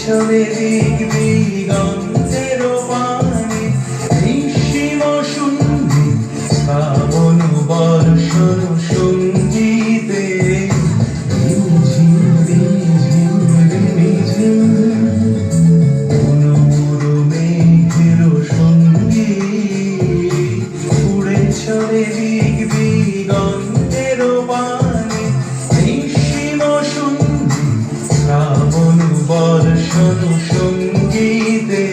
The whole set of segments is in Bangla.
চলে দিক দিগন্তের পানে নিঃসীম শূন্যে শ্রাবণ বর্ষণ সঙ্গীতে ঝিম ঝিম ঝিম মনোর মেঘের সঙ্গী উড়ে চলে দিক দিগন্তের পানে নিঃসীম শূন্যে শ্রাবণ বর্ষণ সঙ্গীতে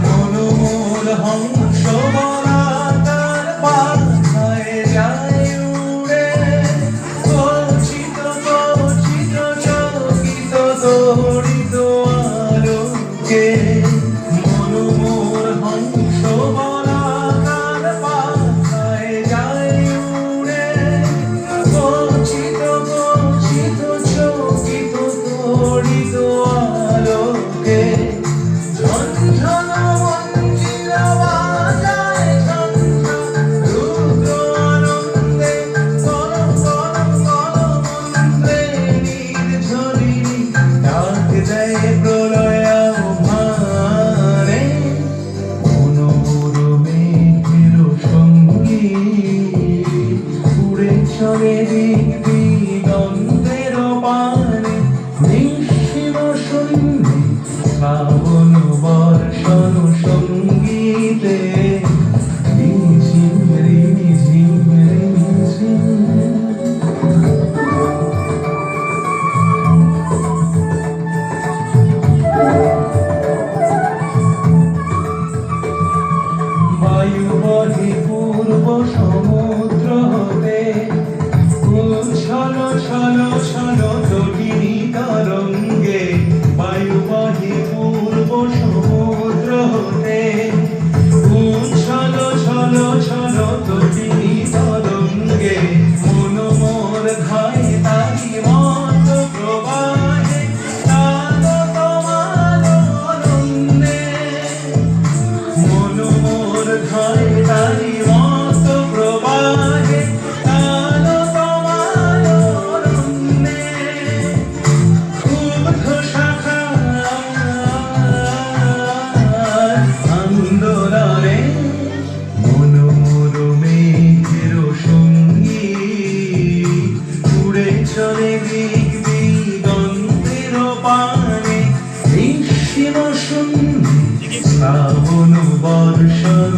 মনোমূল হংস বলাকার পাথায় যায় উড়ে গচ্ছিত গচ্ছিত চকিত দৌড়িত আলোকে মনোমূল হংস বলাকার পাথায় যায় উড়ে গচ্ছিত গচ্ছিত চকিত দৌড়িত আলোকে ঝনঝন মঞ্জিরা বাজায় ঝনঝন রুদ্র আনন্দে গরম গরম গরম মন্ত্রে নির্ঝরিণী ডাক দেয় প্রলয় আহ্বানে মনোর মেঘের সঙ্গী উড়ে চলে দিক দিগন্তের পানে নিঃসীম শূন্যে শ্রাবণ বর্ষণ সঙ্গীতে ঝিম ঝিম বায়ু বহে পূর্ব সমুদ্র হতে উচ্ছল ছল ছল তটিনী তরঙ্গে বায়ু বহে পূর্ব সমুদ্র হতে উচ্ছল ছল ছল তটিনী তরঙ্গে মন মোর ধায় তারি মত প্রবাহে তালো তোমার আনন্দে মন মোর ধায় তারি মত প্রবাহে তালো তোমার আনন্দে ক্ষুব্ধ আন্দোলনে মনোমর মেঘের সঙ্গী উড়ে চলে দিক দিগন্তের পানে নিঃসীম শূন্যে শ্রাবণ বর্ষণ